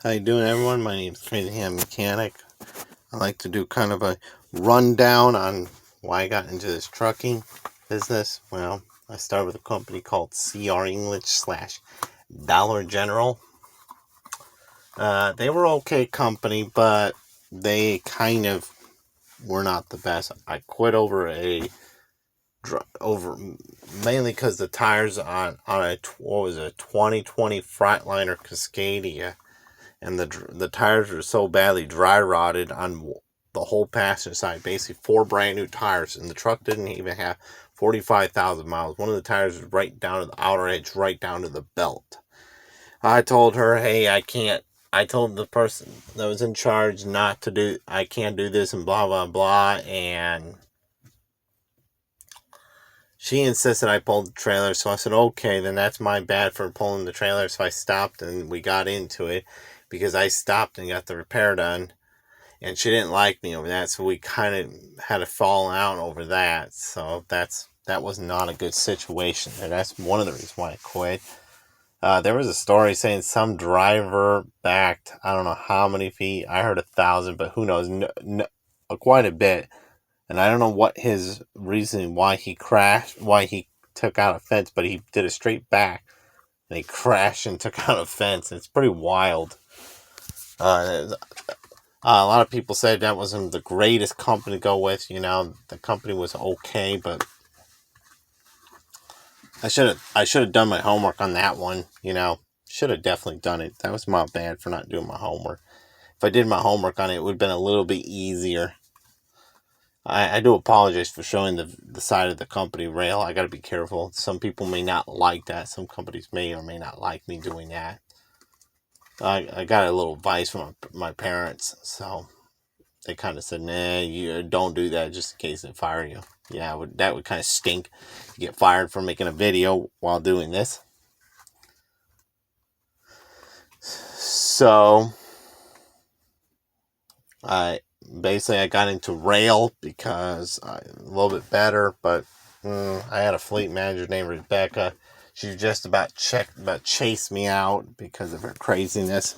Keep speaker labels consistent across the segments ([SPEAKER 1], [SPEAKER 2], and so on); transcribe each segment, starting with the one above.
[SPEAKER 1] How you doing, everyone? My name is Crazy Ham Mechanic. I like to do kind of a rundown on why I got into this trucking business. Well, I started with a company called CR English / Dollar General. They were okay company, but they kind of were not the best. I quit over mainly because the tires on a 2020 Freightliner Cascadia, and the tires were so badly dry rotted on the whole passenger side. Basically, 4 brand new tires, and the truck didn't even have 45,000 miles. One of the tires was right down to the outer edge, right down to the belt. I told her, hey, I can't. I told the person that was in charge not to do. I can't do this, and blah blah blah. And she insisted I pulled the trailer, so I said, okay, then that's my bad for pulling the trailer. So I stopped, and we got into it because I stopped and got the repair done. And she didn't like me over that, so we kind of had a falling out over that. So that was not a good situation. And that's one of the reasons why I quit. There was a story saying some driver backed, I don't know how many feet. I heard 1,000, but who knows? Quite a bit. And I don't know what his reasoning, why he crashed, why he took out a fence, but he did a straight back. And he crashed and took out a fence. It's pretty wild. A lot of people said that wasn't the greatest company to go with. The company was okay, but I should have done my homework on that one. Should have definitely done it. That was my bad for not doing my homework. If I did my homework on it, it would have been a little bit easier. I do apologize for showing the side of the company rail. I got to be careful. Some people may not like that. Some companies may or may not like me doing that. I got a little advice from my parents, so they kind of said, nah, you don't do that just in case they fire you. Yeah, that would kind of stink. You get fired for making a video while doing this. So, I got into rail because a little bit better, but I had a fleet manager named Rebecca. She just about chased me out because of her craziness.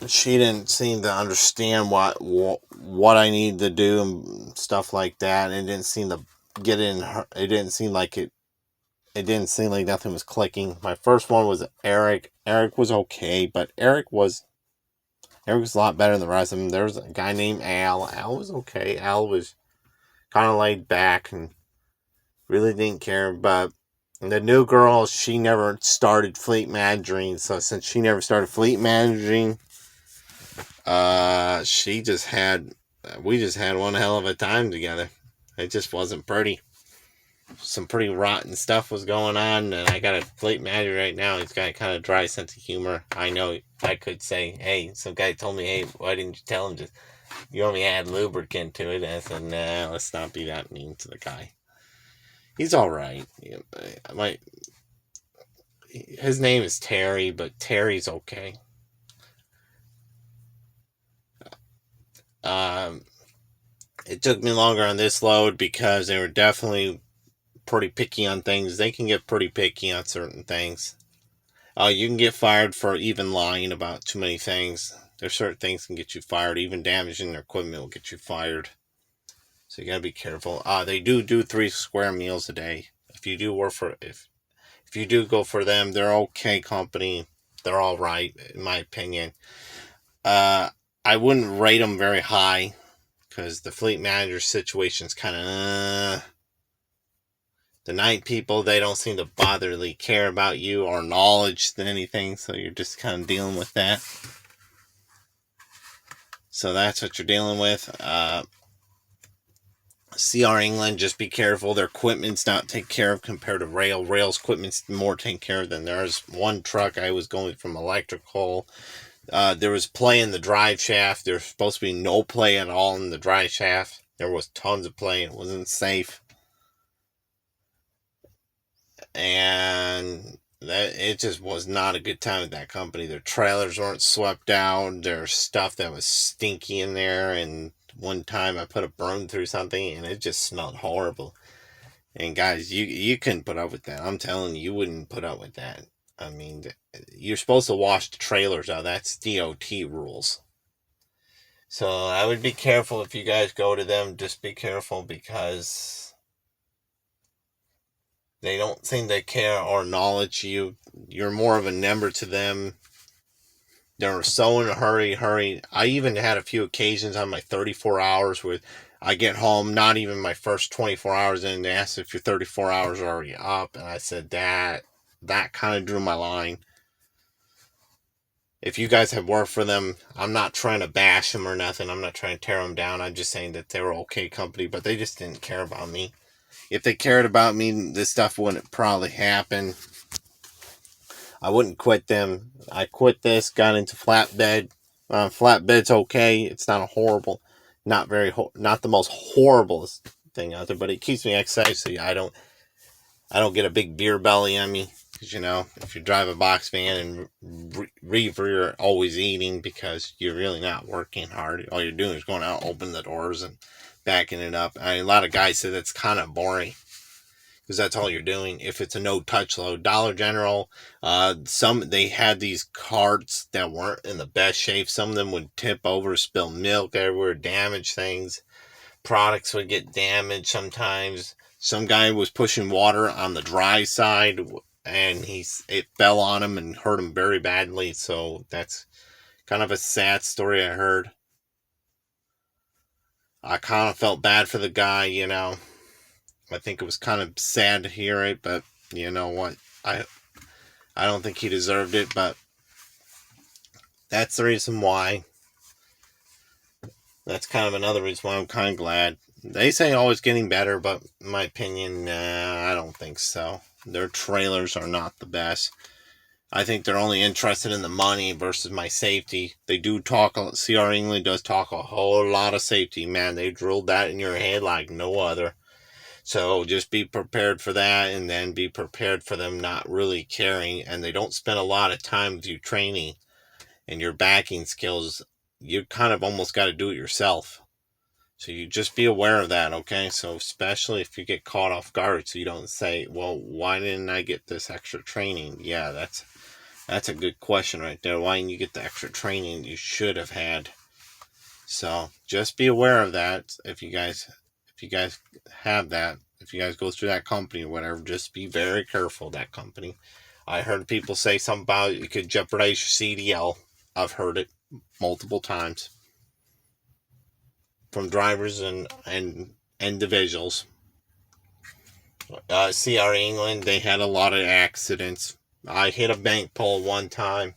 [SPEAKER 1] She didn't seem to understand what I needed to do and stuff like that. And it didn't seem to get in her. It didn't seem like it. It didn't seem like nothing was clicking. My first one was Eric. Eric was okay, but Eric was a lot better than the rest of them. There was a guy named Al. Al was okay. Al was kind of laid back and really didn't care. But the new girl, she never started fleet managing. So since she never started fleet managing, we just had one hell of a time together. It just wasn't pretty. Some pretty rotten stuff was going on, and I got a fleet manager right now. He's got a kind of dry sense of humor. I know I could say, hey, some guy told me, hey, why didn't you tell him you only add lubricant to it? And I said, nah, let's not be that mean to the guy. He's all right. His name is Terry, but Terry's okay. It took me longer on this load because they were definitely pretty picky on things. They can get pretty picky on certain things. You can get fired for even lying about too many things. There's certain things can get you fired. Even damaging their equipment will get you fired. So you gotta be careful. They do 3 square meals a day. If you do if you do go for them, they're okay company. They're all right in my opinion. I wouldn't rate them very high because the fleet manager situation's kind of. The night people, they don't seem to botherly care about you or knowledge than anything, so you're just kind of dealing with that. So that's what you're dealing with. CR England, just be careful. Their equipment's not taken care of compared to rail. Rail's equipment's more taken care of than theirs. One truck I was going from electrical. There was play in the drive shaft. There's supposed to be no play at all in the drive shaft. There was tons of play. It wasn't safe. And it just was not a good time at that company. Their trailers weren't swept out. There's stuff that was stinky in there. And one time I put a broom through something and it just smelled horrible. And guys, you couldn't put up with that. I'm telling you, you wouldn't put up with that. I mean, you're supposed to wash the trailers out. That's DOT rules. So I would be careful if you guys go to them. Just be careful because they don't seem to care or acknowledge you. You're more of a number to them. They're so in a hurry. I even had a few occasions on my 34 hours where I get home, not even my first 24 hours in, they ask if your 34 hours are already up. And I said that kind of drew my line. If you guys have worked for them, I'm not trying to bash them or nothing. I'm not trying to tear them down. I'm just saying that they were okay company, but they just didn't care about me. If they cared about me, this stuff wouldn't probably happen. I wouldn't quit them. I quit this, got into flatbed. Flatbed's okay. It's not a horrible, not the most horrible thing out there, but it keeps me exercised. So I don't get a big beer belly on me. Because, if you drive a box van and reefer, you're always eating because you're really not working hard. All you're doing is going out, opening the doors, and backing it up. A lot of guys say that's kind of boring because that's all you're doing. If it's a no-touch load, Dollar General, they had these carts that weren't in the best shape. Some of them would tip over, spill milk everywhere, damage things. Products would get damaged sometimes. Some guy was pushing water on the dry side, and it fell on him and hurt him very badly. So that's kind of a sad story I heard. I kind of felt bad for the guy, I think it was kind of sad to hear it, but you know what? I don't think he deserved it, but that's the reason why. That's kind of another reason why I'm kind of glad. They say always getting better, but in my opinion, I don't think so. Their trailers are not the best. I think they're only interested in the money versus my safety. They do talk, CR England does talk a whole lot of safety. Man, they drilled that in your head like no other. So just be prepared for that, and then be prepared for them not really caring. And they don't spend a lot of time with you training and your backing skills. You kind of almost got to do it yourself. So you just be aware of that, okay? So especially if you get caught off guard, so you don't say, well, why didn't I get this extra training? Yeah, that's a good question right there. Why didn't you get the extra training you should have had? So just be aware of that. If you guys have that, if you guys go through that company or whatever, just be very careful of that company. I heard people say something about it could jeopardize your CDL. I've heard it multiple times from drivers and individuals. CR England, they had a lot of accidents. I hit a bank pole one time.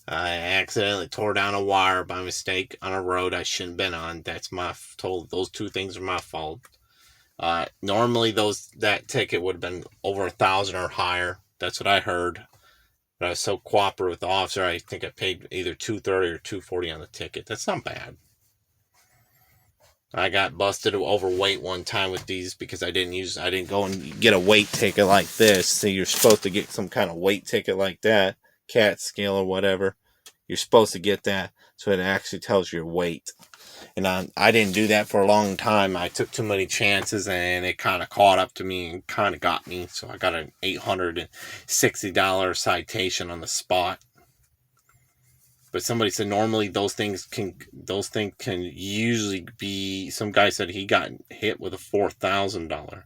[SPEAKER 1] I accidentally tore down a wire by mistake on a road I shouldn't have been on. Those two things are my fault. Normally that ticket would have been over $1,000 or higher. That's what I heard. But I was so cooperative with the officer, I think I paid either $230 or $240 on the ticket. That's not bad. I got busted overweight one time with these because I didn't go and get a weight ticket like this. See, you're supposed to get some kind of weight ticket like that, CAT scale or whatever. You're supposed to get that so it actually tells your weight. And I didn't do that for a long time. I took too many chances and it kind of caught up to me and kind of got me. So I got an $860 citation on the spot. But somebody said normally those things can usually be. Some guy said he got hit with a $4,000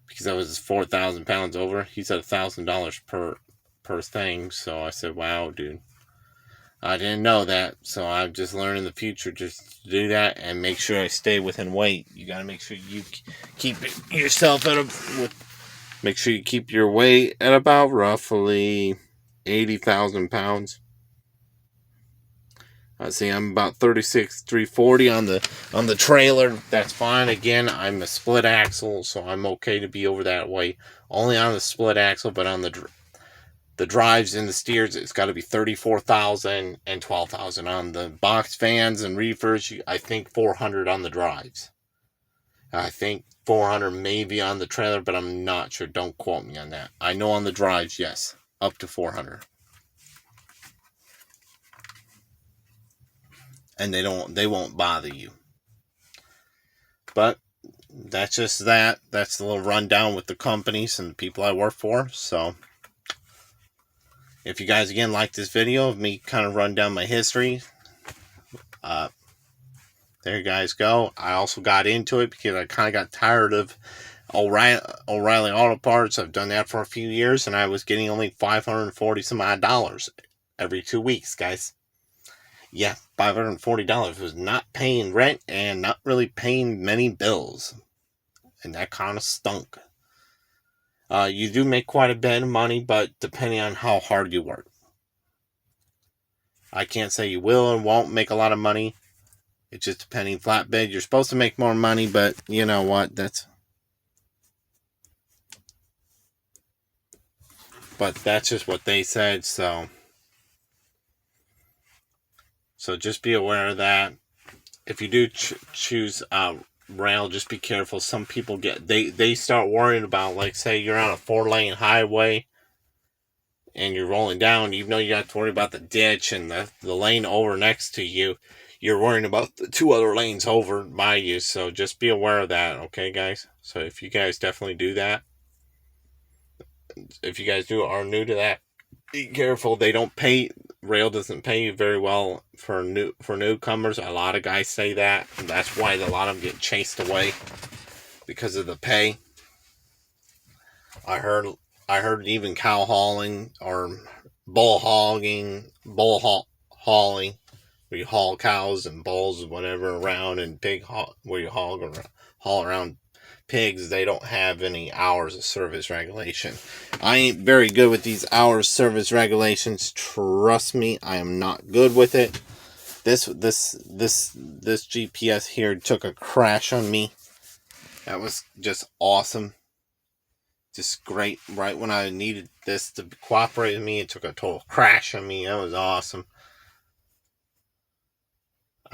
[SPEAKER 1] because I was 4,000 pounds over. He said $1,000 per thing. So I said, "Wow, dude, I didn't know that." So I've just learned in the future just to do that and make sure I stay within weight. You got to make sure you keep yourself make sure you keep your weight at about roughly 80,000 pounds. See, I'm about 36, 340 on the trailer. That's fine. Again, I'm a split axle, so I'm okay to be over that weight. Only on the split axle, but on the drives and the steers, it's got to be 34,000 and 12,000 on the box fans and reefers. I think 400 on the drives. I think 400 maybe on the trailer, but I'm not sure. Don't quote me on that. I know on the drives, yes, up to 400. And they won't bother you. But that's just that. That's a little rundown with the companies and the people I work for. So, if you guys again like this video of me kind of run down my history, there you guys go. I also got into it because I kind of got tired of O'Reilly Auto Parts. I've done that for a few years, and I was getting only $540 some odd every 2 weeks, guys. Yeah, $540 was not paying rent and not really paying many bills, and that kind of stunk. You do make quite a bit of money, but depending on how hard you work. I can't say you will and won't make a lot of money. It's just depending. Flatbed, you're supposed to make more money, but you know what? That's just what they said. So just be aware of that. If you do choose rail, just be careful. Some people they start worrying about, like, say you're on a 4-lane highway and you're rolling down, even though you have to worry about the ditch and the lane over next to you. You're worrying about the 2 other lanes over by you, so just be aware of that, okay, guys? So if you guys definitely do that, if you guys are new to that, be careful. They don't pay. Rail doesn't pay you very well for newcomers. A lot of guys say that, and that's why a lot of them get chased away because of the pay. I heard even cow hauling or bull hauling, where you haul cows and bulls and whatever around, and where you haul around pigs, they don't have any hours of service regulation. I ain't very good with these hours service regulations. Trust me, I am not good with it. This GPS here took a crash on me. That was just awesome. Just great. Right when I needed this to cooperate with me, it took a total crash on me. That was awesome.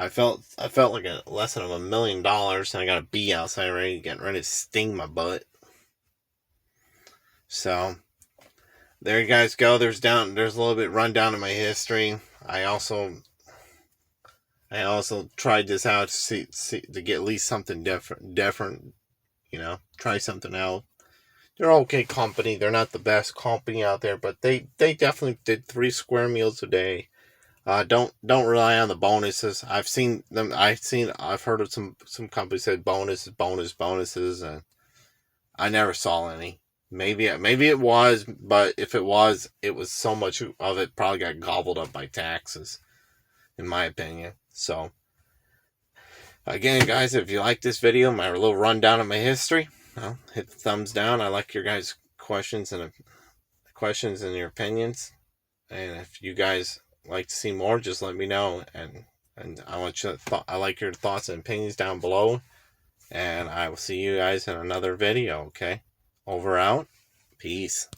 [SPEAKER 1] I felt like a lesson of $1 million, and I got a bee outside getting ready to sting my butt. So there you guys go. There's a little bit rundown of my history. I also tried this out to to get at least something different. You know, try something out. They're okay company. They're not the best company out there, but they definitely did 3 square meals a day. Don't rely on the bonuses. I've heard of some companies said bonuses, and I never saw any. Maybe it was, but if it was so much of it probably got gobbled up by taxes, in my opinion. So, again, guys, if you like this video, my little rundown of my history, hit the thumbs down. I like your guys' questions and your opinions, and if you guys like to see more, just let me know, and I like your thoughts and opinions down below, and I will see you guys in another video. Okay, over, out, peace.